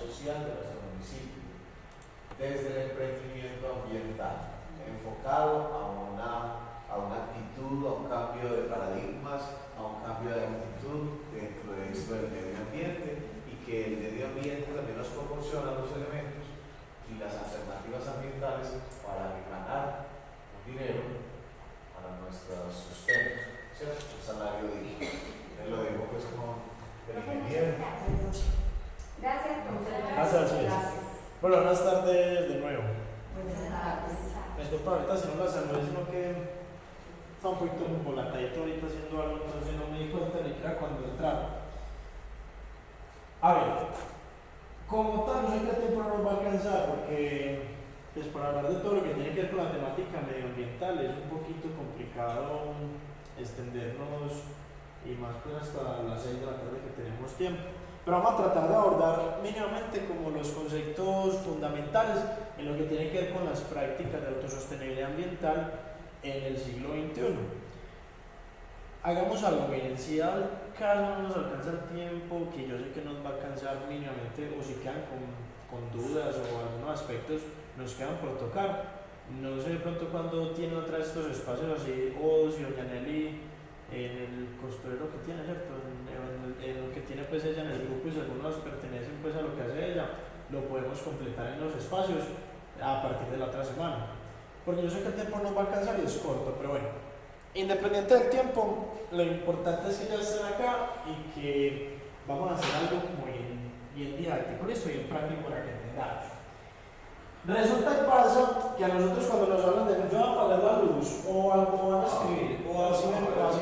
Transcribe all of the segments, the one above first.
social de nuestro municipio, desde el emprendimiento ambiental, enfocado a una actitud, a un cambio de paradigmas, a un cambio de actitud dentro de esto del medio ambiente, y que el medio ambiente también nos proporciona los elementos y las alternativas ambientales para ganar un dinero para nuestro sustento, ¿cierto? Un salario digno. Te lo dejo pues con el ingeniero. Gracias. Gracias. Bueno, buenas tardes de nuevo. Buenas tardes. Disculpa, ahorita si no la saludé, sino que estaba un poquito embolatadito ahorita haciendo algo, entonces no me di cuenta ni siquiera cuando entraba. A ver, como tal, no sé qué tiempo nos va a alcanzar, porque pues para hablar de todo lo que tiene que ver con la temática medioambiental es un poquito complicado extendernos, y más pues hasta las 6 de la tarde que tenemos tiempo. Pero vamos a tratar de abordar mínimamente como los conceptos fundamentales en lo que tiene que ver con las prácticas de autosostenibilidad ambiental en el siglo XXI. Hagamos algo, miren, si al caso no nos alcanza el tiempo, que yo sé que nos va a alcanzar mínimamente, o si quedan con dudas o algunos aspectos nos quedan por tocar. No sé de pronto cuando tienen otra vez estos espacios así, o si doña Nelly en el costurero que tiene, ¿cierto? En lo que tiene pues ella en el grupo, y si algunos pertenecen pues a lo que hace ella, lo podemos completar en los espacios a partir de la otra semana, porque yo sé que el tiempo nos va a alcanzar y es corto, pero bueno, independiente del tiempo, lo importante es que ya estén acá y que vamos a hacer algo como bien didáctico, listo, y bien práctico para que entendamos. Resulta y pasa que a nosotros cuando nos hablan de yo voy a apagar la luz o algo van a escribir o así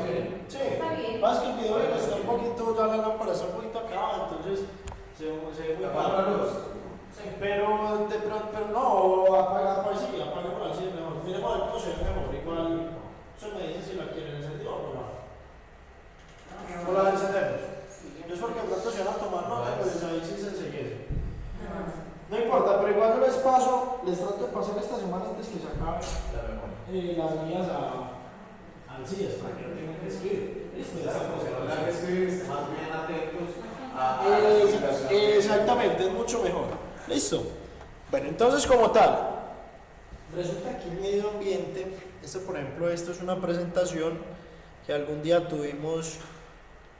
ven, sí, Está bien. más que el video está un poquito, ya la lámpara está un poquito acá, entonces se ve muy ¿Apaga la luz? Sí, pero de pronto, pero no, apaga así es mejor. Miremos el coche es mejor, igual, eso me dice si la quieren encendida o no. ¿O la encendemos? Es porque de pronto se van a tomar nota, pues ahí sí se enseguece. No importa, pero igual yo les trato de pasar esta semana antes que se acabe las mías al CIES para que no tengan que escribir. Listo, ya estamos. Que no tengan que escribir, más bien atentos a las explicaciones. Exactamente, es mucho mejor. Listo. Bueno, entonces como tal, resulta que medio ambiente, por ejemplo, esto es una presentación que algún día tuvimos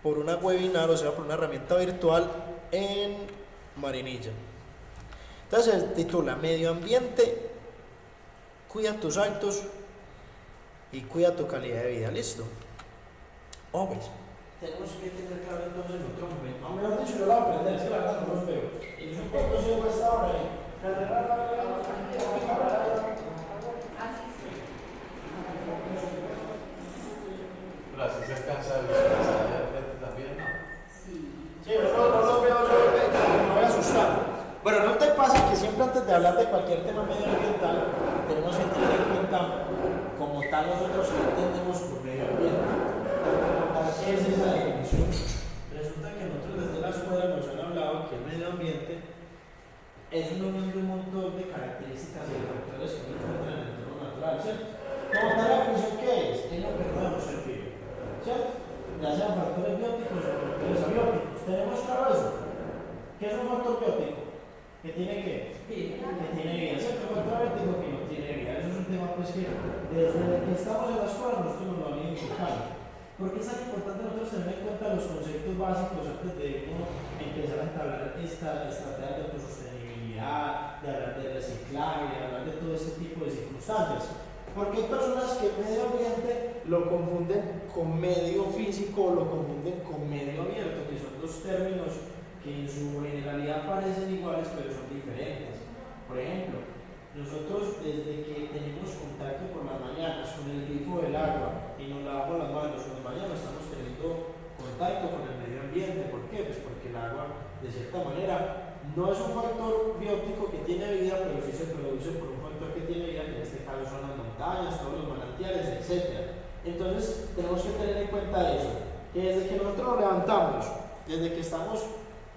por una webinar, o sea, por una herramienta virtual en Marinilla. Entonces se titula Medio ambiente, cuida tus hábitos y cuida tu calidad de vida. ¿Listo? Pues, tenemos que tener claro entonces en otro momento. A mejor dicho, yo la voy a aprender, es que la verdad no los veo. Y yo cuando sigo esta hora ahí. Pero así se alcanza a visualizar también, ¿no? Sí. Sí, pero no los veo yo, me voy a asustar. Bueno, no te pasa que siempre antes de hablar de cualquier tema medioambiental tenemos que tener en cuenta como tal nosotros que entendemos por medio ambiente. ¿Qué es esa definición? Resulta que nosotros desde la escuela nos han hablado que el medio ambiente es una unión de un montón de características y de factores que nos encuentran en el entorno natural, ¿cierto? Como tal la definición, ¿qué es? Es lo que podemos servir, ¿cierto? Ya sean factores bióticos o factores abióticos. ¿Tenemos claro eso? ¿Qué es un factor biótico? ¿Que tiene qué? Que tiene vida, ¿cierto? Un factor biótico que no tiene vida. Eso es un tema pues que desde que estamos en la escuela nosotros nos lo han identificado. ¿Por qué es tan importante nosotros tener en cuenta los conceptos básicos antes de uno empezar a entablar esta estrategia de autosostenibilidad, de hablar de reciclaje, de hablar de todo este tipo de circunstancias? Porque hay personas que medio ambiente lo confunden con medio físico o lo confunden con medio abierto, que son dos términos que en su generalidad parecen iguales pero son diferentes. Por ejemplo, nosotros desde que tenemos contacto por las mañanas con el grifo del agua y nos lavamos las manos o nos bañamos, estamos teniendo contacto con el medio ambiente. ¿Por qué? Pues porque el agua, de cierta manera, no es un factor biótico que tiene vida, pero sí se produce por un factor que tiene vida, que en este caso son las montañas, todos los manantiales, etc. Entonces tenemos que tener en cuenta eso, que desde que nosotros nos levantamos, desde que estamos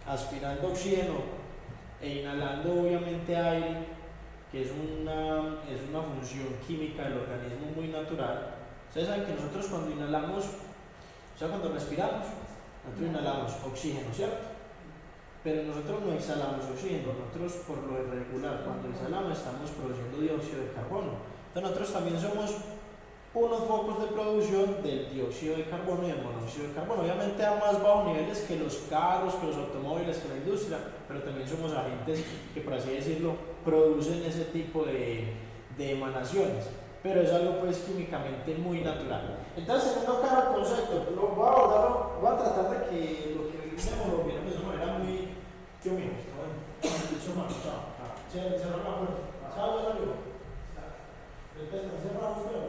aspirando oxígeno e inhalando obviamente aire, que es una función química del organismo muy natural. Ustedes saben que nosotros cuando inhalamos, o sea, cuando respiramos, nosotros inhalamos oxígeno, ¿cierto? pero nosotros no exhalamos oxígeno, nosotros por lo regular cuando exhalamos estamos produciendo dióxido de carbono. Entonces nosotros también somos unos focos de producción del dióxido de carbono y del monóxido de carbono. Obviamente a más bajos niveles que los carros, que los automóviles, que la industria, pero también somos agentes que, por así decirlo, producen ese tipo de emanaciones. Pero es algo pues químicamente muy natural. Entonces, teniendo claro el concepto, lo voy a abordarlo, voy a tratar de que lo que vivimos lo viéramos de una manera muy... Yo mismo, eso más, chao. Cerramos la puerta. Chao, ya salió. Entonces, cerramos usted.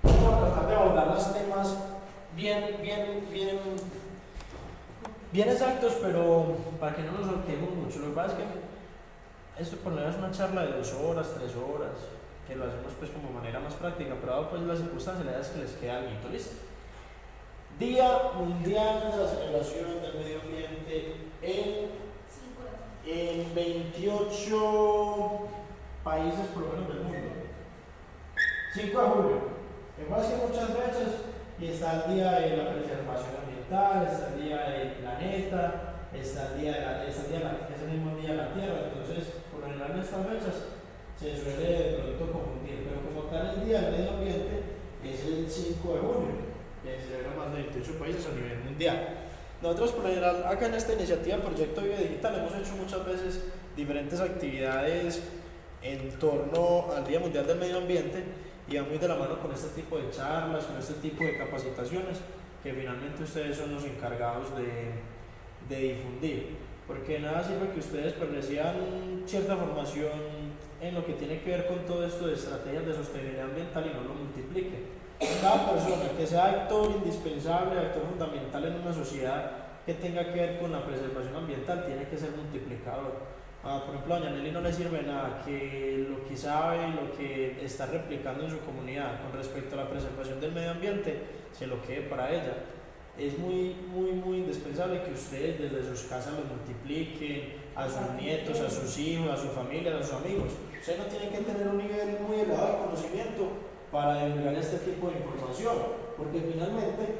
Vamos a tratar de abordar los temas bien exactos, pero para que no nos soltemos mucho. Lo que pasa es que esto por lo menos es una charla de 2 horas, 3 horas, que lo hacemos pues como manera más práctica, pero dado pues las circunstancias, la idea es que les quede algo, ¿listo? Día Mundial de la Celebración del Medio Ambiente en 28 países por lo menos del mundo. 5 de julio. Me voy a decir muchas fechas y está el día de la preservación ambiental, está el día del planeta, está el día es el mismo día de la Tierra. Entonces, por lo general en estas fechas se suele de pronto confundir, pero como tal el día del medio ambiente es el 5 de junio, que se celebra más de 28 países a nivel mundial. Nosotros por lo general acá en esta iniciativa Proyecto Vida Digital hemos hecho muchas veces diferentes actividades en torno al Día Mundial del Medio Ambiente y va muy de la mano con este tipo de charlas, con este tipo de capacitaciones que finalmente ustedes son los encargados de difundir, porque nada sirve que ustedes pues reciban cierta formación en lo que tiene que ver con todo esto de estrategias de sostenibilidad ambiental y no lo multipliquen. Cada persona que sea actor indispensable, actor fundamental en una sociedad que tenga que ver con la preservación ambiental tiene que ser multiplicador. Por ejemplo, a doña Nelly no le sirve nada que lo que sabe, lo que está replicando en su comunidad con respecto a la preservación del medio ambiente se lo quede para ella. Es muy indispensable que ustedes desde sus casas lo multipliquen a sus nietos, a sus hijos, a su familia, a sus amigos. Ustedes no tienen que tener un nivel muy elevado de conocimiento para divulgar este tipo de información, porque finalmente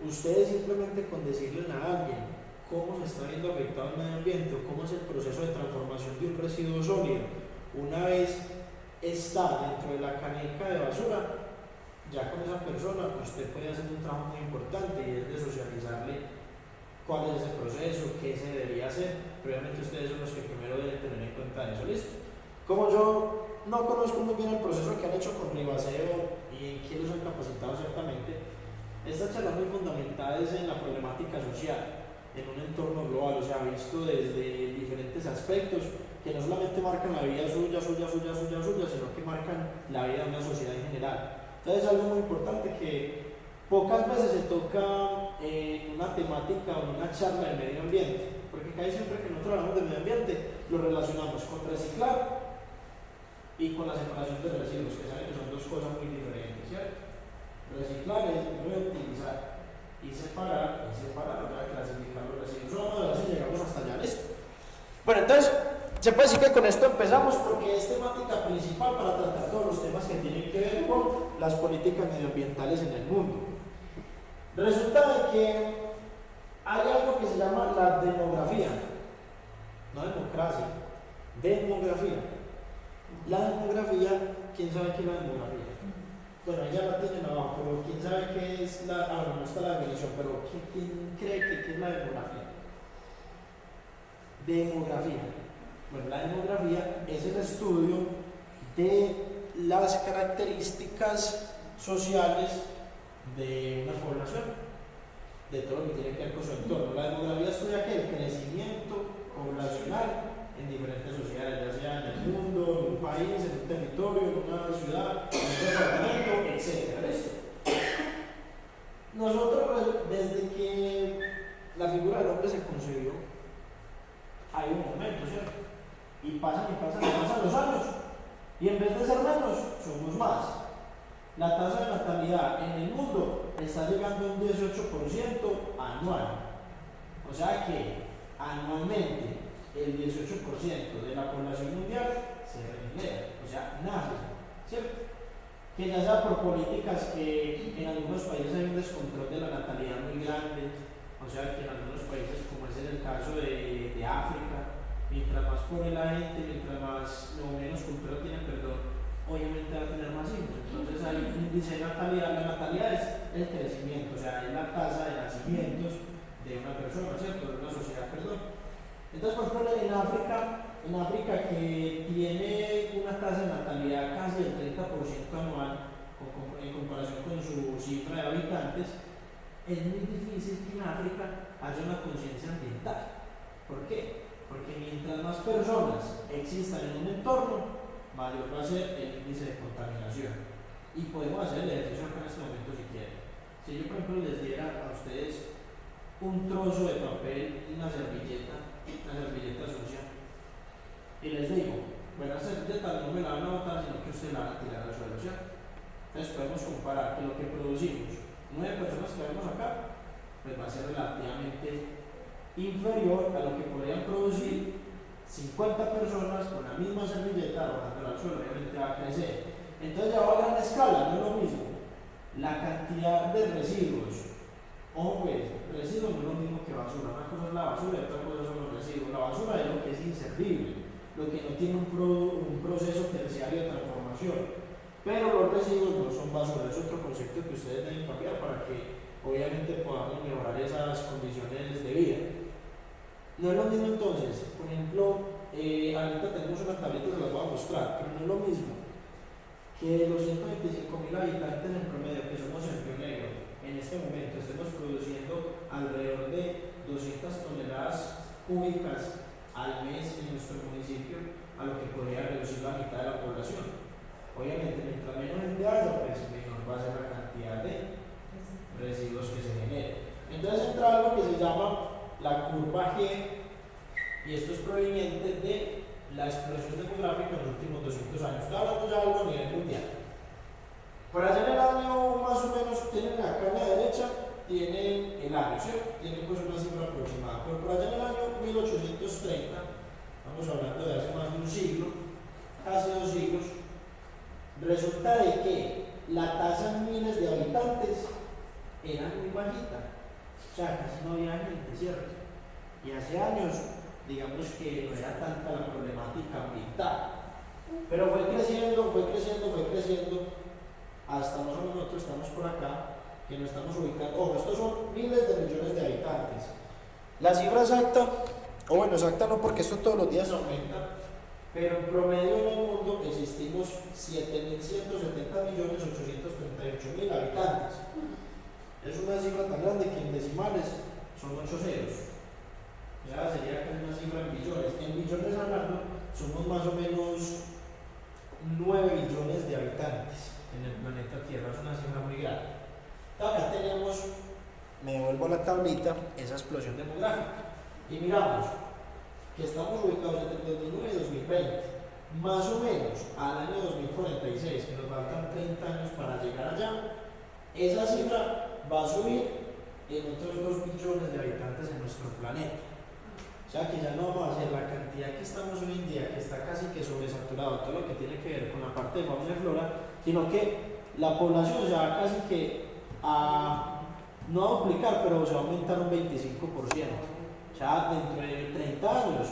ustedes simplemente con decirle a alguien cómo se está viendo afectado el medio ambiente o cómo es el proceso de transformación de un residuo sólido, una vez está dentro de la caneca de basura, ya con esa persona usted puede hacer un trabajo muy importante y es de socializarle cuál es ese proceso, qué se debería hacer, pero obviamente ustedes son los que primero deben tener en cuenta eso, ¿listo? Como yo no conozco muy bien el proceso que han hecho con Ribaseo y en qué los han capacitado ciertamente, estas charlas muy fundamentales en la problemática social, en un entorno global, o sea, visto desde diferentes aspectos que no solamente marcan la vida suya, sino que marcan la vida de una sociedad en general. Entonces es algo muy importante que pocas veces se toca en una temática o en una charla de medio ambiente, porque casi siempre que nosotros hablamos de medio ambiente lo relacionamos con reciclar y con la separación de residuos, que saben que son dos cosas muy diferentes, ¿cierto? Reciclar es reutilizar y separar, para clasificar los residuos. Vamos a ver si llegamos hasta allá, ¿listo? Bueno, entonces, se puede decir que con esto empezamos porque es temática principal para tratar todos los temas que tienen que ver con las políticas medioambientales en el mundo. Resulta de que hay algo que se llama la demografía, no democracia, demografía. La demografía, ¿quién sabe qué es la demografía? Bueno, ella la tiene abajo, pero ¿quién sabe qué es la... no está la definición, pero ¿quién cree que es la demografía? Demografía. Bueno, la demografía es el estudio de las características sociales de una población, de todo lo que tiene que ver con su entorno. La demografía estudia ¿qué? El crecimiento poblacional en diferentes sociedades, ya sea en el mundo, en un país, en un territorio, en una ciudad, en un departamento, etc. Nosotros, desde que la figura del hombre se concibió, hay un momento, ¿cierto? Y pasan los años, y en vez de ser menos, somos más. La tasa de natalidad en el mundo está llegando a un 18% anual. O sea que anualmente el 18% de la población mundial se regenera, o sea, nace, ¿cierto? que ya sea por políticas que en algunos países hay un descontrol de la natalidad muy grande, o sea que en algunos países, como es en el caso de África, mientras más pobre la gente, mientras más o menos cultura tiene, perdón, obviamente va a tener más hijos. Entonces hay un índice de natalidad. La natalidad es el crecimiento, o sea, es la tasa de nacimientos de una persona, ¿cierto? De una sociedad, perdón. Entonces, por ejemplo, en África que tiene una tasa de natalidad casi del 30% anual, en comparación con su cifra de habitantes, es muy difícil que en África haya una conciencia ambiental. ¿Por qué? Porque mientras más personas existan en un entorno, mayor va a ser el índice de contaminación. Y podemos hacer el ejercicio acá en este momento si quieren. Si yo, por ejemplo, les diera a ustedes un trozo de papel y una servilleta sucia, y les digo, bueno, esa servilleta no me la van a botar, sino que usted la van a tirar al suelo, ¿cierto? Entonces podemos comparar que lo que producimos 9 personas que vemos acá, pues va a ser relativamente inferior a lo que podrían producir 50 personas con la misma servilleta botándola al suelo. Obviamente va a crecer. Entonces ya va a gran escala, no es lo mismo la cantidad de residuos. Pues residuos no es lo mismo que basura. Una cosa es la basura y otra cosa son los residuos. La basura es lo que es inservible, lo que no tiene un proceso terciario de transformación. Pero los residuos no son basura, es otro concepto que ustedes deben cambiar para que obviamente podamos mejorar esas condiciones de vida. No es lo mismo entonces, por ejemplo, ahorita tenemos una tableta que les voy a mostrar, pero no es lo mismo que los 125.000 habitantes en promedio que somos en Río Negro en este momento estemos produciendo alrededor de 200 toneladas cúbicas al mes en nuestro municipio, a lo que podría reducir la mitad de la población. Obviamente, mientras menos gente haya, pues menor va a ser la cantidad de residuos que se generen. Entonces entra algo que se llama la curva G, y esto es proveniente de la explosión demográfica en los últimos 200 años. Estoy hablando ya de algo a nivel mundial. Por allá en el año, más o menos, tienen acá a la derecha, tienen el año, ¿cierto? Tienen pues una cifra aproximada. Pero por allá en el año 1830, estamos hablando de hace más de un siglo, casi 2 siglos, resulta de que la tasa en miles de habitantes era muy bajita. O sea, casi no había gente, ¿cierto? Y hace años, digamos que no era tanta la problemática ambiental. Pero fue creciendo, hasta más o menos nosotros estamos por acá, que nos estamos ubicando. Ojo, estos son miles de millones de habitantes. La cifra exacta, o bueno, exacta no, porque esto todos los días aumenta, pero en promedio en el mundo existimos 7.170.838.000 habitantes. Es una cifra tan grande que en decimales son 8 ceros. Ya sería casi una cifra en billones. En billones hablando, somos más o menos 9 billones de habitantes en el planeta Tierra. Es una cifra muy grande. Acá tenemos, me vuelvo a la tablita, esa explosión demográfica. Y miramos que estamos ubicados entre 2009 y 2020. Más o menos al año 2046, que nos faltan 30 años para llegar allá, esa cifra va a subir en otros 2 billones de habitantes en nuestro planeta. O sea que ya no vamos a hacer la cantidad que estamos hoy en día, que está casi que sobresaturado, todo lo que tiene que ver con la parte de fauna y flora, sino que la población se va casi que no a duplicar, pero se va a aumentar un 25%. O sea, dentro de 30 años,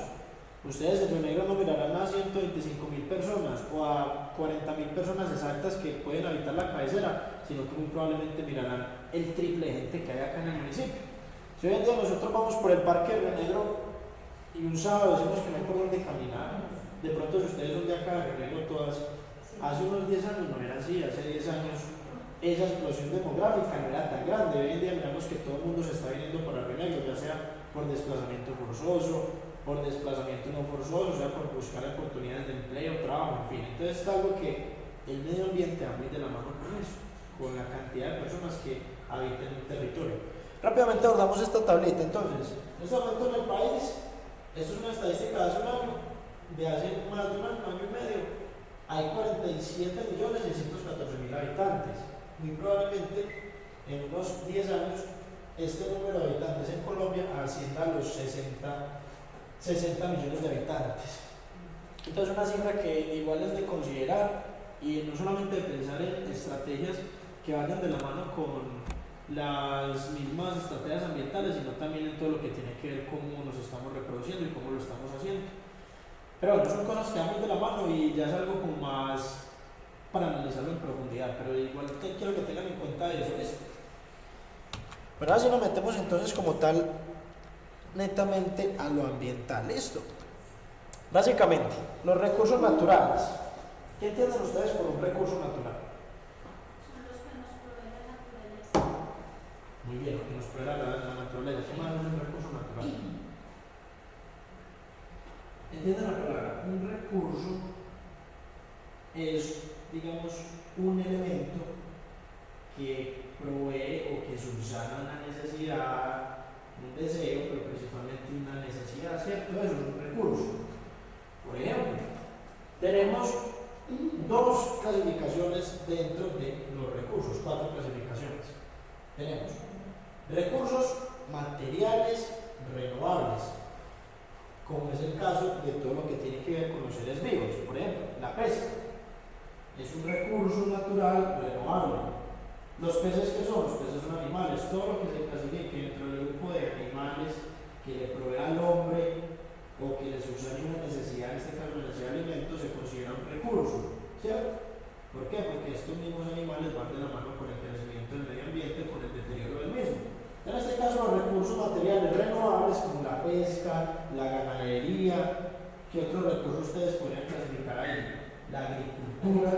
ustedes en Río Negro no mirarán a 125.000 personas o a 40.000 personas exactas que pueden habitar la cabecera, sino que muy probablemente mirarán el triple de gente que hay acá en el municipio. Si hoy en día nosotros vamos por el parque de Río Negro y un sábado decimos que no hay por dónde caminar, de pronto si ustedes son de acá de Río Negro todas, hace unos 10 años no era así, hace 10 años esa explosión demográfica no era tan grande. Hoy en día miramos que todo el mundo se está viniendo para Río Negro, ya sea por desplazamiento forzoso, por desplazamiento no forzoso, o sea por buscar oportunidades de empleo, trabajo, en fin. Entonces es algo que el medio ambiente va muy de la mano con eso, con la cantidad de personas que habitan en un territorio. Rápidamente abordamos esta tableta. Entonces, en este momento en el país, esto es una estadística de hace un año, de hace más de un año y medio, hay 47.614.000 habitantes. Muy probablemente en unos 10 años este número de habitantes en Colombia ascienda a los 60 millones de habitantes. Entonces una cifra que igual es de considerar y no solamente de pensar en estrategias que vayan de la mano con las mismas estrategias ambientales, sino también en todo lo que tiene que ver cómo nos estamos reproduciendo y cómo lo estamos haciendo. Pero bueno, son cosas que van de la mano y ya es algo como más para analizarlo en profundidad, pero igual quiero que tengan en cuenta eso. Pero ahora sí nos metemos entonces como tal netamente a lo ambiental. Listo. Básicamente, los recursos naturales. ¿Qué entienden ustedes por un recurso natural? Son los que nos provee la naturaleza. Muy bien, lo que nos provee la naturaleza. ¿Qué más es un recurso natural? ¿Entienden la palabra? Un recurso es, digamos, un elemento que provee o que subsana una necesidad, un deseo, pero principalmente una necesidad, ¿cierto? Eso es un recurso. Por ejemplo, tenemos dos clasificaciones dentro de los recursos, cuatro clasificaciones. Tenemos recursos materiales renovables, como es el caso de todo lo que tiene que ver con los seres vivos. Por ejemplo, la pesca es un recurso natural renovable. Los peces, ¿qué son? Los peces son animales. Todo lo que se clasifique dentro del grupo de animales que le provee al hombre o que les subsane una necesidad, en este caso la necesidad de alimentos, se considera un recurso, ¿cierto? ¿Por qué? Porque estos mismos animales van de la mano con el crecimiento del medio ambiente, con el deterioro del mismo. En este caso, los recursos materiales renovables como la pesca, la ganadería, ¿qué otros recursos ustedes podrían clasificar ahí? La agricultura,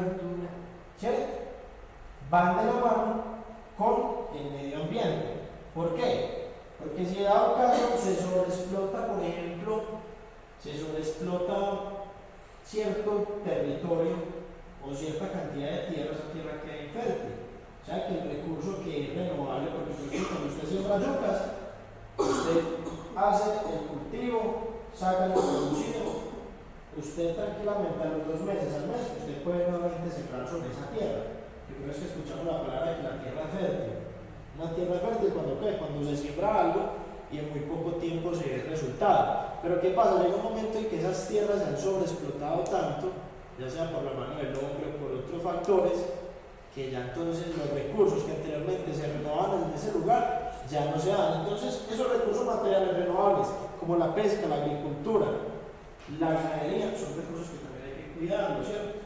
¿cierto? Van de la mano con el medio ambiente. ¿Por qué? Porque si dado caso se sobreexplota, por ejemplo, se sobreexplota cierto territorio o cierta cantidad de tierra, esa tierra queda infértil. O sea que el recurso que es renovable, porque por ejemplo, cuando usted siembra yucas, usted hace el cultivo, saca el producido, usted tranquilamente a los 2 meses, al mes, usted puede nuevamente sembrar sobre esa tierra. Primero es que escuchamos la palabra de que la tierra es fértil. Una tierra fértil cuando se siembra algo y en muy poco tiempo se ve el resultado. Pero ¿qué pasa? Llega un momento en que esas tierras se han sobreexplotado tanto, ya sea por la mano del hombre o por otros factores, que ya entonces los recursos que anteriormente se renovaban en ese lugar ya no se dan. Entonces esos recursos materiales renovables como la pesca, la agricultura, la ganadería son recursos que también hay que cuidarlos, ¿cierto?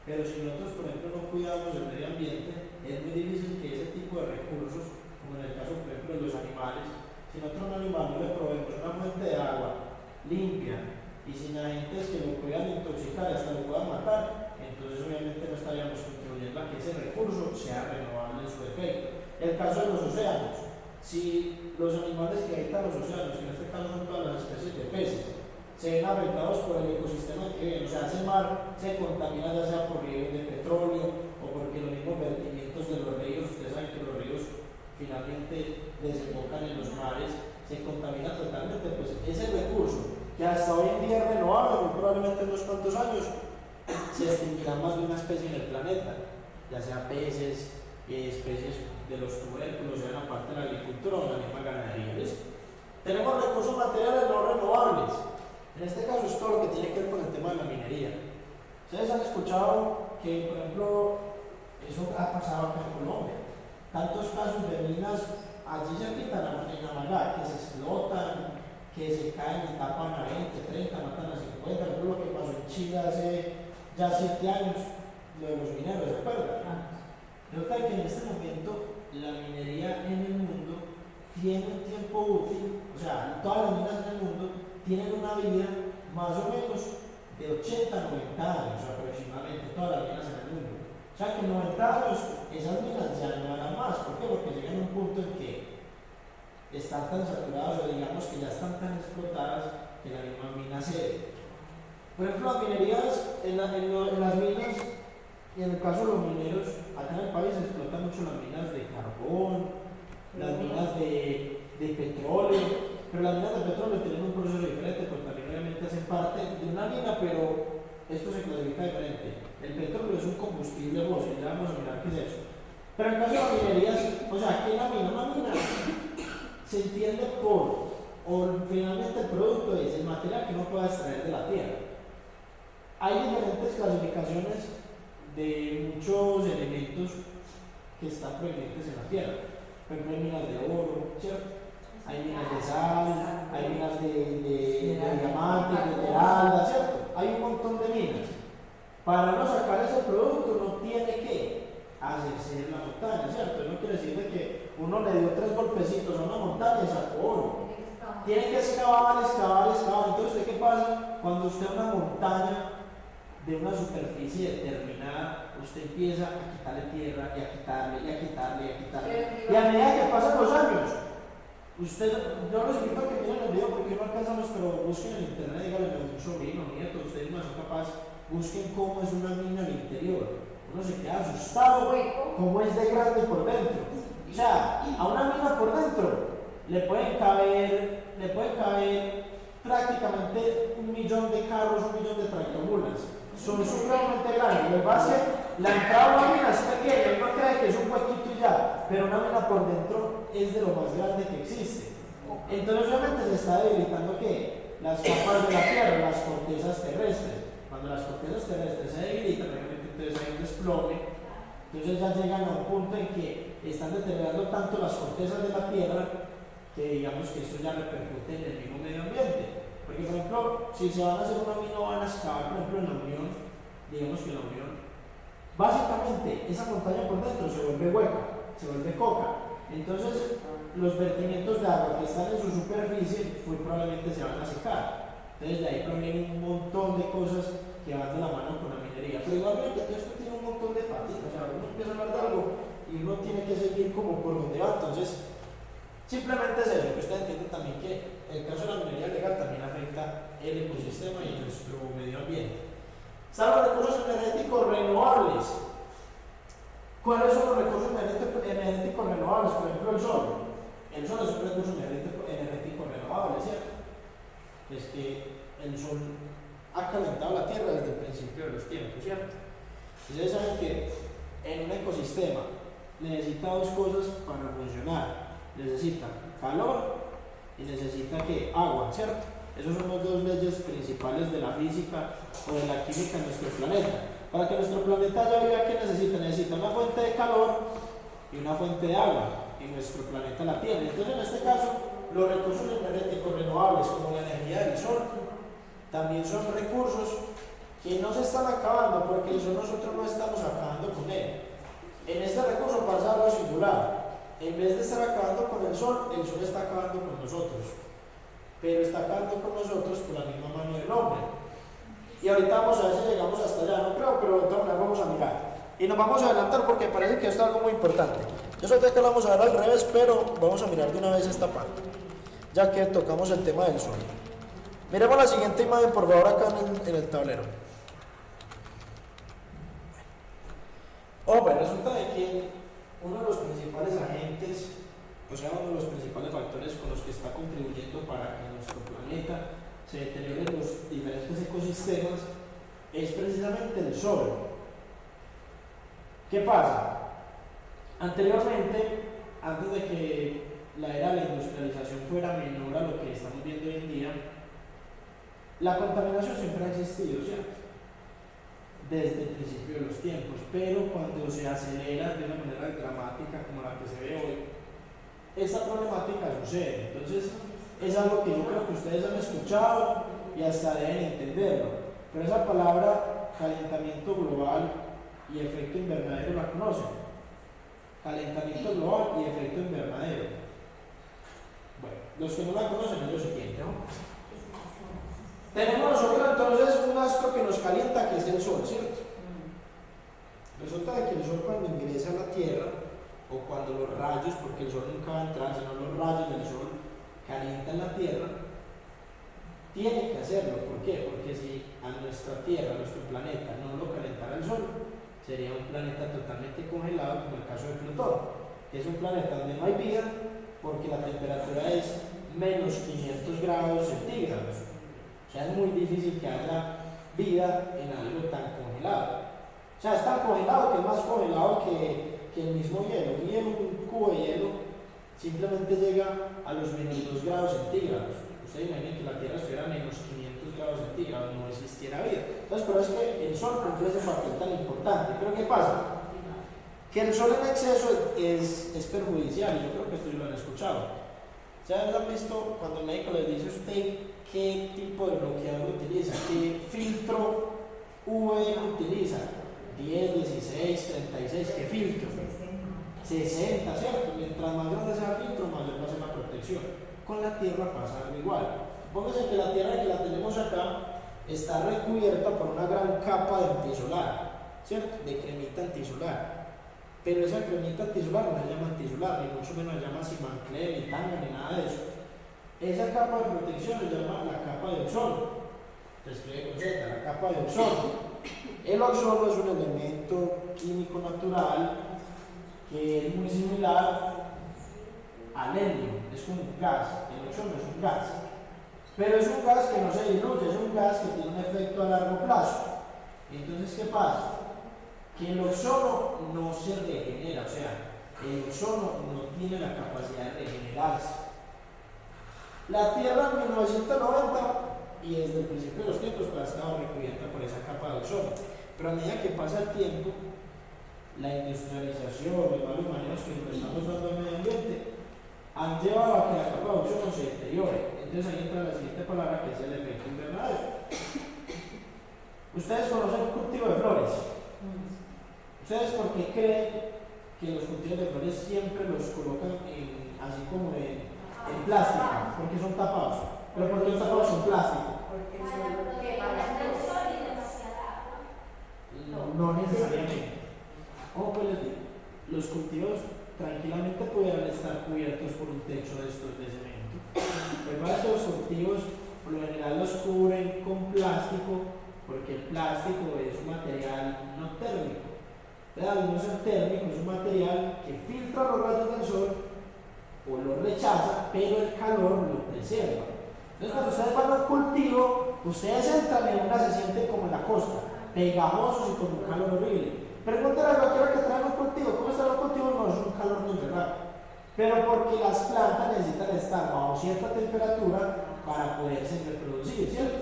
Pero si nosotros, por ejemplo, no cuidamos el medio ambiente, es muy difícil que ese tipo de recursos, como en el caso, por ejemplo, de los animales, si nosotros a un animal no le proveemos una fuente de agua limpia y sin agentes que lo puedan intoxicar y hasta lo puedan matar, entonces obviamente no estaríamos contribuyendo a que ese recurso sea renovable en su efecto. El caso de los océanos, si los animales que habitan los océanos, que en este caso son todas las especies de peces, se ven afectados por el ecosistema que viven, o sea, ese mar se contamina ya sea por ríos de petróleo o porque los mismos vertimientos de los ríos, ustedes saben que los ríos finalmente desembocan en los mares, se contamina totalmente, pues ese recurso que hasta hoy en día es renovable, muy probablemente en unos cuantos años se extinguirá más de una especie en el planeta, ya sea peces, especies de los tubérculos, sean aparte de la agricultura o la misma ganadería. ¿Listo? Tenemos recursos materiales no renovables. En este caso es todo lo que tiene que ver con el tema de la minería. Ustedes han escuchado que, por ejemplo, eso ha pasado acá en Colombia. Tantos casos de minas allí cerquita en Amagá que se explotan, que se caen y tapan a 20, 30, matan a 50. Por ejemplo, lo que pasó en Chile hace ya 7 años, lo de los mineros, ¿se acuerdan? Resulta que en este momento la minería en el mundo tiene un tiempo útil, o sea, todas las minas en el mundo tienen una vida más o menos de 80 a 90 años aproximadamente, todas las minas en el mundo. O sea que en 90 años esas minas ya no harán más. ¿Por qué? Porque llegan a un punto en que están tan saturadas o digamos que ya están tan explotadas que la misma mina cede. Por ejemplo, las minerías, en las minas, y en el caso de los mineros, acá en el país se explotan mucho las minas de carbón, las minas de petróleo. Pero las minas de petróleo tienen un proceso diferente, porque también obviamente hacen parte de una mina, pero esto se clasifica diferente. El petróleo es un combustible fósil, ya vamos a mirar qué es eso. Pero en caso de las minerías, o sea, aquí en una mina se entiende por, o finalmente el producto es el material que uno pueda extraer de la tierra. Hay diferentes clasificaciones de muchos elementos que están presentes en la tierra. Por ejemplo, hay minas de oro, ¿cierto? Hay minas de sal, hay minas de diamantes, de esmeralda, ¿cierto? Hay un montón de minas. Para no sacar ese producto uno tiene que hacerse en la montaña, ¿cierto? No quiere decir de que uno le dio 3 golpecitos a una montaña y sacó oro. Tiene que excavar. Entonces, ¿usted qué pasa? Cuando usted una montaña de una superficie determinada, usted empieza a quitarle tierra y a quitarle. Y a medida que pasan los años, yo los invito a que miren el video porque no alcanzamos, pero busquen en internet, díganle a un sobrino, nieto, ustedes más son capaces, busquen cómo es una mina al interior. Uno se queda asustado, cómo es de grande por dentro. O sea, a una mina por dentro le pueden caber prácticamente 1 millón de carros, 1 millón de tractomulas. Son supremamente grandes. El base, la entrada a una mina es pequeña, uno cree que es un huequito y ya, pero una mina por dentro es de lo más grande que existe. Entonces obviamente se está debilitando ¿qué? Las capas de la tierra, las cortezas terrestres. Cuando las cortezas terrestres se debilitan, obviamente entonces hay un desplome. Entonces ya llegan a un punto en que están deteriorando tanto las cortezas de la tierra que digamos que esto ya repercute en el mismo medio ambiente. Porque por ejemplo, si se van a hacer una mina o van a excavar, por ejemplo en la Unión, digamos que en la Unión, básicamente esa montaña por dentro se vuelve hueca, se vuelve coca. Entonces los vertimientos de agua que están en su superficie muy probablemente se van a secar. Entonces de ahí provienen un montón de cosas que van de la mano con la minería. Pero igualmente todo esto tiene un montón de patitas, o sea, uno empieza a hablar de algo y uno tiene que seguir como por donde va. Entonces simplemente es eso, que usted entiende también que el caso de la minería legal también afecta el ecosistema y nuestro medio ambiente. Están los recursos energéticos renovables. ¿Cuáles son los recursos energéticos renovables? Por ejemplo, el sol. El sol es un recurso energético renovable, ¿cierto? Es que el sol ha calentado la tierra desde el principio de los tiempos, ¿cierto? Ustedes saben que en un ecosistema necesita 2 cosas para funcionar. Necesita calor y necesita ¿qué? Agua, ¿cierto? Esas son las 2 leyes principales de la física o de la química en nuestro planeta. Para que nuestro planeta haya vida, ¿qué necesita? Necesita una fuente de calor y una fuente de agua, y nuestro planeta la tiene. Entonces, en este caso, los recursos energéticos renovables, como la energía del sol, también son recursos que no se están acabando, porque el sol nosotros no estamos acabando con él. En este recurso pasa algo singular. En vez de estar acabando con el sol está acabando con nosotros. Pero está acabando con nosotros por la misma mano del hombre. Y ahorita vamos a ver si llegamos hasta allá, no creo, pero de todas maneras vamos a mirar. Y nos vamos a adelantar porque parece que esto es algo muy importante. Yo sé que lo vamos a ver al revés, pero vamos a mirar de una vez esta parte, ya que tocamos el tema del sol. Miremos la siguiente imagen, por favor, acá en el tablero. Pues resulta de que uno de los principales agentes, o sea, uno de los principales factores con los que está contribuyendo para que nuestro planeta se deterioren los diferentes ecosistemas es precisamente el sol. ¿Qué pasa? Anteriormente, antes de que la era de la industrialización fuera menor a lo que estamos viendo hoy en día, la contaminación siempre ha existido, ¿cierto? Desde el principio de los tiempos, pero cuando se acelera de una manera dramática como la que se ve hoy, esta problemática sucede. Entonces, es algo que yo creo que ustedes han escuchado y hasta deben entenderlo. Pero esa palabra calentamiento global y efecto invernadero la conocen. Calentamiento global y efecto invernadero. Bueno, los que no la conocen es lo siguiente, ¿no? Tenemos nosotros entonces un astro que nos calienta, que es el sol, ¿cierto? Resulta de que el sol cuando ingresa a la Tierra, o cuando los rayos, porque el sol nunca va a entrar, sino los rayos del sol calientan la Tierra, tiene que hacerlo. ¿Por qué? Porque si a nuestra Tierra, a nuestro planeta, no lo calentara el sol, sería un planeta totalmente congelado, como el caso de Plutón, que es un planeta donde no hay vida, porque la temperatura es menos 500 grados centígrados. O sea, es muy difícil que haya vida en algo tan congelado. O sea, es tan congelado que es más congelado que el mismo hielo. Un cubo de hielo simplemente llega a los menos 2 grados centígrados. Ustedes imaginen que la Tierra estuviera a menos 500 grados centígrados, no existiera vida. Entonces, pero es que el Sol cumple ese papel tan importante. Pero ¿qué pasa? Que el Sol en exceso es perjudicial, y yo creo que esto lo han escuchado. ¿Ustedes han visto cuando el médico les dice a usted qué tipo de bloqueador utiliza, qué filtro UV utiliza? 10, 16, 36, ¿qué filtro? 60, ¿cierto? Mientras más grande sea el filtro, mayor va a ser la protección. Con la Tierra pasa algo igual. Pónganse que la Tierra que la tenemos acá está recubierta por una gran capa de antisolar, ¿cierto? De cremita antisolar. Pero esa cremita antisolar no se llama antisolar, ni mucho menos se llama Simanclé, ni tanga, ni nada de eso. Esa capa de protección se llama la capa de ozono. Se escribe con Z, la capa de ozono. El ozono es un elemento químico natural que es muy similar al helio, es como un gas. El ozono es un gas, pero es un gas que no se diluye, es un gas que tiene un efecto a largo plazo. Entonces, ¿qué pasa? Que el ozono no se regenera, o sea, el ozono no tiene la capacidad de regenerarse. La Tierra en 1990 y desde el principio de los tiempos ha estado recubierta por esa capa de ozono, pero a medida que pasa el tiempo, la industrialización, los malos manejos que nos estamos dando al medio ambiente han llevado a que la capa de ozono se deteriore. Entonces ahí entra la siguiente palabra, que es el efecto invernadero. Ustedes conocen un cultivo de flores. ¿Ustedes por qué creen que los cultivos de flores siempre los colocan así como en plástico? Porque son tapados. ¿Pero por qué los tapados son plástico? No necesariamente. ¿Cómo pues les digo? Los cultivos tranquilamente pudieran estar cubiertos por un techo de estos de cemento. Pero los cultivos por lo general los cubren con plástico, porque el plástico es un material no térmico. Al no ser térmico, es un material que filtra los rayos del sol o los rechaza, pero el calor lo preserva. Entonces, cuando ustedes van a un cultivo, ustedes entran en una, se sienten como en la costa, pegajosos y con un calor horrible. Pregúntale a cualquiera que trae un cultivo, ¿cómo está el cultivo? No es un calor muy raro, pero porque las plantas necesitan estar bajo cierta temperatura para poderse reproducir, ¿cierto?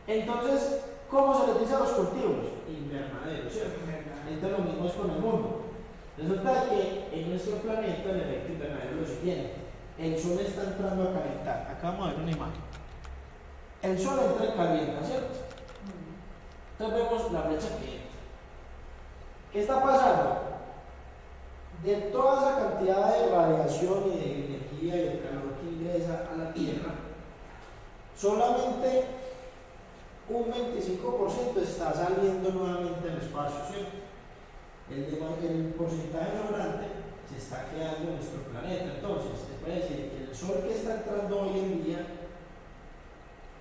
Entonces, ¿cómo se les dice a los cultivos? Invernaderos, ¿cierto? Entonces lo mismo es con el mundo. Resulta que en nuestro planeta el efecto invernadero es lo siguiente: el sol está entrando a calentar. Acá vamos a ver una imagen. El sol entra y calienta, ¿cierto? Entonces vemos la flecha que entra. ¿Qué está pasando? De toda esa cantidad de radiación y de energía y de calor que ingresa a la Tierra, solamente un 25% está saliendo nuevamente al espacio, ¿cierto? El porcentaje sobrante se está quedando en nuestro planeta. Entonces, se puede decir que el sol que está entrando hoy en día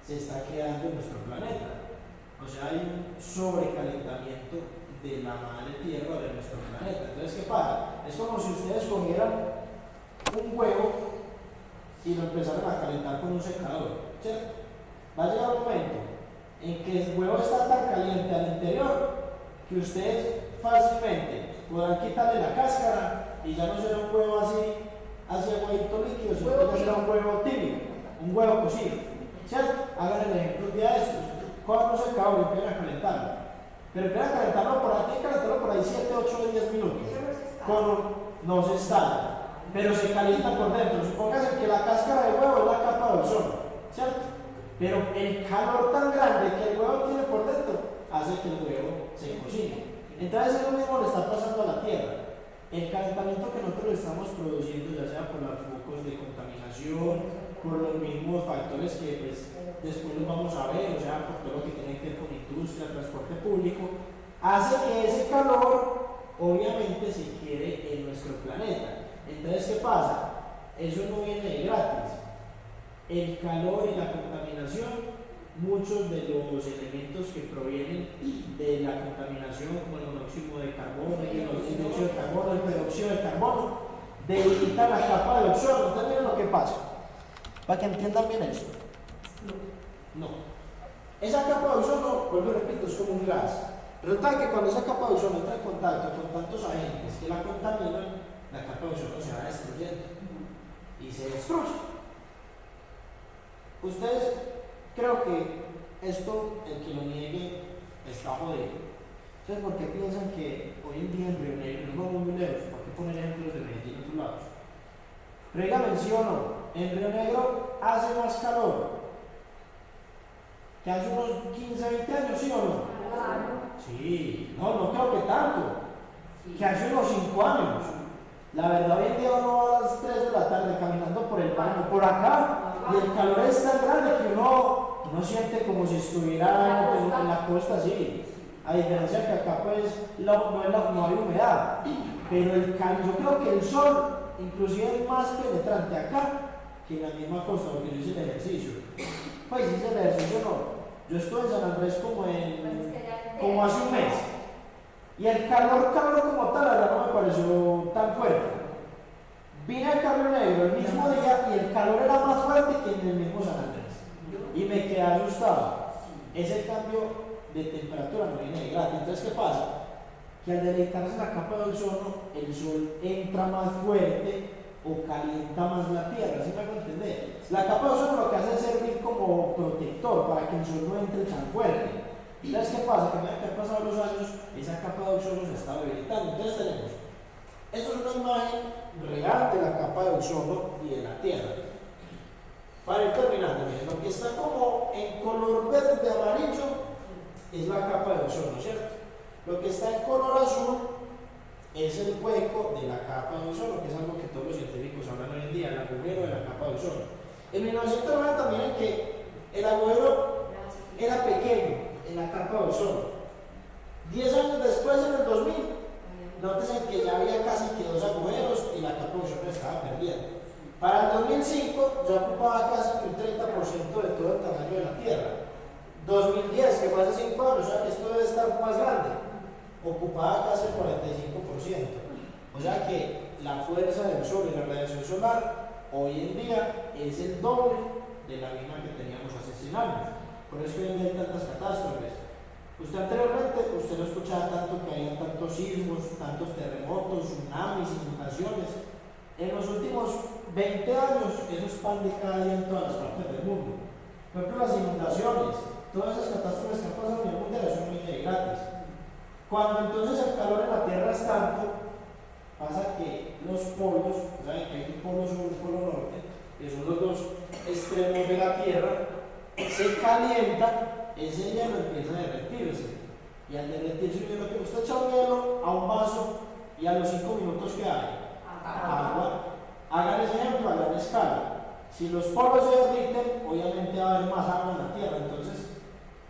se está quedando en nuestro planeta. O sea, hay un sobrecalentamiento de la madre tierra de nuestro planeta. Entonces, ¿qué pasa? Es como si ustedes cogieran un huevo y lo empezaran a calentar con un secador, ¿cierto? Va a llegar un momento en que el huevo está tan caliente al interior que ustedes fácilmente podrán quitarle la cáscara y ya no será un huevo así aguadito líquido, sino que ya será un huevo tibio, un huevo cocido, ¿cierto? Hagan el ejemplo un día de estos, cojan un secador y empiezan a calentarlo, pero empiezan a calentarlo por ahí, calentarlo por ahí 7, 8, 10 minutos, no se estalla, pero se calienta por dentro. Supóngase que la cáscara del huevo es la capa de ozono, ¿cierto? Pero el calor tan grande que el huevo tiene por dentro hace que el huevo se cocine. Entonces eso mismo le está pasando a la Tierra. El calentamiento que nosotros estamos produciendo, ya sea por los focos de contaminación, por los mismos factores que pues, después los vamos a ver, o sea, por todo lo que tiene que ver con industria, transporte público, hace que ese calor obviamente se quede en nuestro planeta. Entonces, ¿qué pasa? Eso no viene de gratis. El calor y la contaminación, muchos de los elementos que provienen de la contaminación, como el monóxido de carbono, el dióxido de carbono, el peróxido de carbono, debilitan la capa de ozono. Entonces miren lo que pasa, para que entiendan bien esto. No, esa capa de ozono, vuelvo y repito, es como un gas. Resulta que cuando esa capa de ozono entra en contacto con tantos agentes que la contaminan, la capa de ozono se va destruyendo y se destruye. ustedes, creo que esto, el que lo niegue, está jodido. Entonces, ¿por qué piensan que hoy en día en Río Negro, no vamos muy lejos, ¿por qué poner ejemplos de Medellín en otros lados? Rega menciono, en Río Negro hace más calor que hace unos 15, 20 años, ¿sí o no? Sí, no creo que tanto, que hace unos 5 años. La verdad, hoy en día uno va a las 3 de la tarde caminando por el barrio, por acá, y el calor es tan grande que uno siente como si estuviera en la costa, sí. A diferencia que acá pues no hay humedad, pero yo creo que el sol inclusive es más penetrante acá que en la misma costa, porque yo hice el ejercicio. Pues hice el ejercicio no. Yo estuve en San Andrés como hace un mes. Y el calor como tal, la verdad no me pareció tan fuerte. Vine al Río Negro el mismo día y el calor era más fuerte que en el mismo San Andrés. Y me quedé asustado. Ese cambio de temperatura no viene de gratis. Entonces, ¿qué pasa? Que al deleitarse la capa de ozono, el sol entra más fuerte o calienta más la tierra, ¿sí me hago entender? La capa de ozono lo que hace es servir como protector para que el sol no entre tan fuerte. Entonces, ¿qué pasa? Que a medida que han pasado los años, esa capa de ozono se está debilitando. Entonces tenemos, esto es una imagen real de la capa de ozono y de la tierra. Para ir terminando, miren, lo que está como en color verde amarillo es la capa de ozono, ¿cierto? Lo que está en color azul es el hueco de la capa de ozono, que es algo que todos los científicos hablan hoy en día, el agujero de la capa de ozono. En 1990 miren que el agujero era pequeño en la capa de ozono. 10 años después, en el 2000, nótense que ya había casi que 2 agujeros y la capa de ozono estaba perdiendo. Para el 2005 ya ocupaba casi que un 30% de todo el tamaño de la Tierra. 2010, que fue hace 5 años, o sea que esto debe estar más grande, ocupaba casi el 45%. O sea que la fuerza del sol y la radiación solar hoy en día es el doble de la misma que teníamos hace 100 años. Por eso hoy en día hay tantas catástrofes. Usted anteriormente, usted no escuchaba tanto que había tantos sismos, tantos terremotos, tsunamis, inundaciones. En los últimos 20 años eso es pan de cada día en todas las partes del mundo. Por ejemplo, las inundaciones, todas esas catástrofes que han pasado en el mundo son muy gratis. Cuando entonces el calor en la Tierra es tanto, pasa que los polos, ¿saben que hay un polo sur y un polo norte, que son los dos extremos de la Tierra, se calienta, ese hielo empieza a derretirse. Y al derretirse, lo que usted echa un hielo a un vaso y a los 5 minutos que hay agua. Hagan ese ejemplo a gran escala. Si los polos se derriten, obviamente va a haber más agua en la Tierra. Entonces,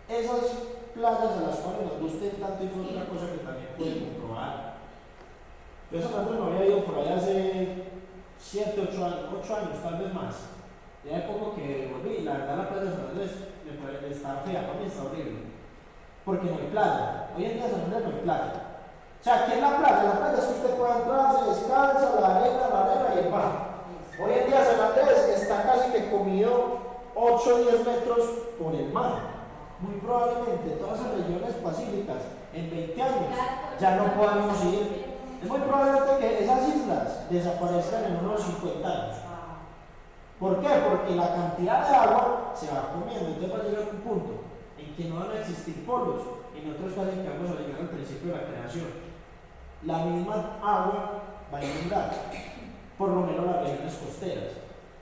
esas playas a las cuales nos gusten tanto y fue otra cosa que también pueden comprobar. Yo nosotros no había ido por allá hace 7, 8 años, tal vez más. Ya hace poco que volví, la verdad la playa de San Andrés está fea, para mí está horrible. Porque no hay playa. Hoy en día en San Andrés no hay playa. O sea, aquí en la playa es que usted puede entrar, se descansa, la arena y el mar. Hoy en día San Andrés está casi que comido 8 o 10 metros por el mar. Muy probablemente todas esas regiones pacíficas en 20 años ya no podemos ir. Es muy probable que esas islas desaparezcan en unos 50 años. ¿Por qué? Porque la cantidad de agua se va comiendo. Entonces va a llegar un punto en que no van a existir polos y nosotros casi que vamos a llegar al principio de la creación. La misma agua va a inundar, por lo menos las regiones costeras.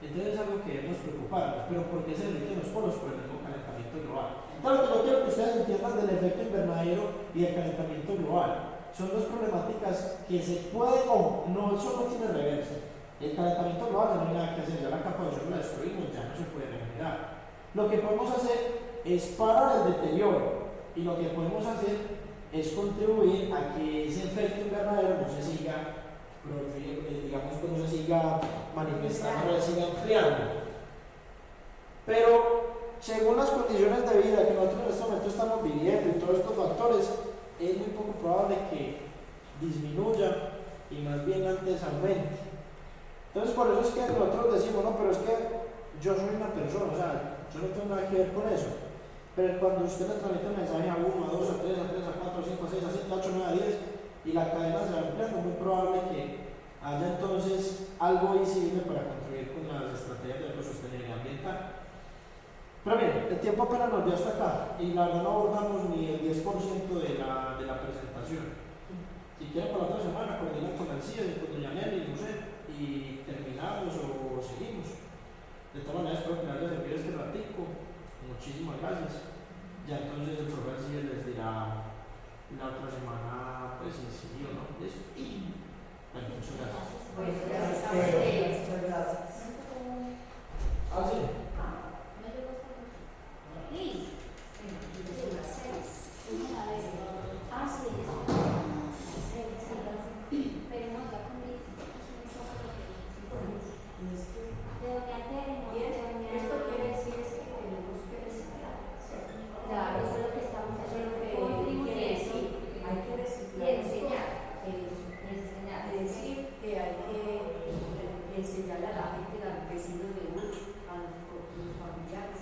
Entonces es algo que debemos preocuparnos. ¿Pero por qué se derriten los polos? Por el mismo calentamiento global. Entonces lo que yo quiero que ustedes entiendan del efecto invernadero y el calentamiento global son dos problemáticas que se pueden o no, eso no tiene reversa. El calentamiento global no hay nada que hacer, ya la capa de ozono la destruimos, ya no se puede regenerar. Lo que podemos hacer es parar el deterioro y lo que podemos hacer es contribuir a que ese efecto invernadero no se siga, digamos que no se siga manifestando, no se siga ampliando. Pero según las condiciones de vida que nosotros en este momento estamos viviendo y todos estos factores, es muy poco probable que disminuya y más bien antes aumente. Entonces por eso es que nosotros decimos, no, pero es que yo soy una persona, o sea, yo no tengo nada que ver con eso. Pero cuando usted le transmite un mensaje a 1, a 2, a 3, a 4, a 5, a 6, a 7, a 8, a 9, a 10 y la cadena se va ampliando, es muy probable que haya entonces algo visible para contribuir con las estrategias de sostenibilidad ambiental. Pero miren, el tiempo apenas nos dio hasta acá y la verdad no abordamos ni el 10% de la presentación. Si quieren para la otra semana, coordinan con el CIE, con doña Nelly, no sé, y terminamos o seguimos. De todas maneras, espero que les haya servido este ratico. Muchísimas gracias. Ya entonces el profesor CIE les dirá la otra semana, pues si sí o no. ¿Listo? Bueno, muchas gracias. Pues gracias. Muchas gracias. Ah, sí. Liz. Ah, sí, pero no, ya con Liz. De doña Tere, no, de doña. Esto quiere decir es que tenemos que reciclar. Claro, eso es lo que estamos Eso es lo que haciendo. quiere decir. Hay que reciclar. Y enseñar. Enseñar. Decir que hay que enseñarle a la gente, a los vecinos de uno, a los familiares,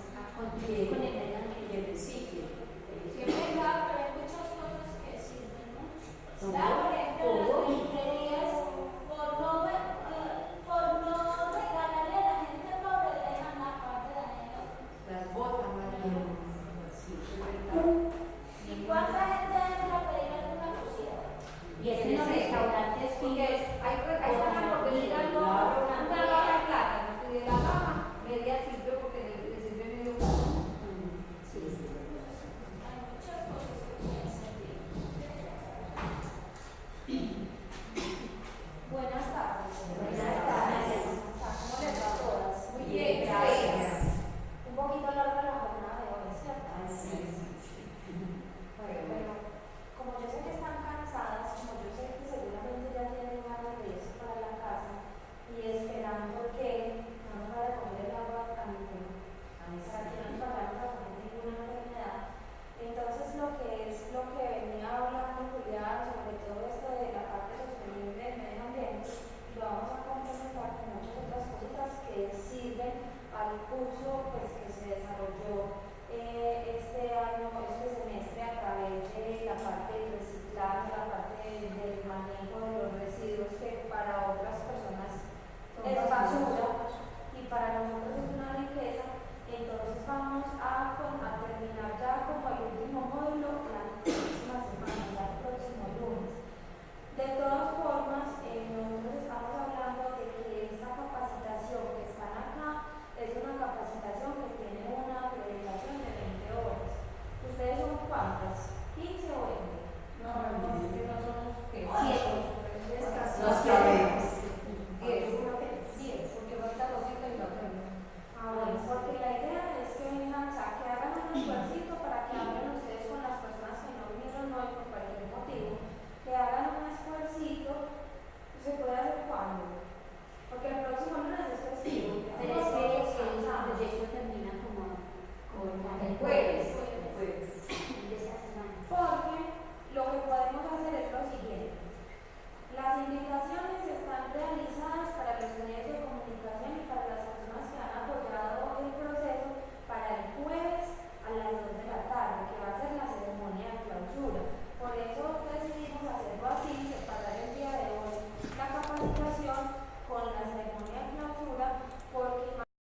que reciclen. Siempre va, pero hay muchas cosas que sirven, ¿no? Son Por ejemplo, las todo. librerías, por no regalarle a la gente pobre, dejan la parte de dinero. Las botas, María. Sí, es verdad. ¿Y cuánta gente entra a pedir alguna cosita? Y es en los restaurantes fijos, hay zonas por decir algo, una baja de plata, no sé, de la baja, media sirve porque le sirve medio plato. Sí, es verdad. Hay muchas cosas que pueden servir. Buenas tardes. Buenas tardes. ¿Cómo les va a todas? Muy bien, gracias. Un poquito larga la jornada de hoy, ¿cierto? Sí. Bueno, como yo sé que están cansadas, como yo sé que seguramente ya tienen ganas de irse para la casa y esperando que no nos vaya a comer el agua a ninguno, para que no nos vayamos a comer ninguna enfermedad. Entonces, lo que venía hablando Julián sobre todo esto de la parte sostenible del medio ambiente, lo vamos a complementar con muchas otras cositas que sirven al curso pues, que se desarrolló este año, este semestre a través de la parte del reciclaje, la parte del manejo de los residuos que para otras personas es basura y para nosotros es una riqueza. Entonces vamos a terminar ya como el último módulo la próxima semana, ya el próximo lunes. De todas formas,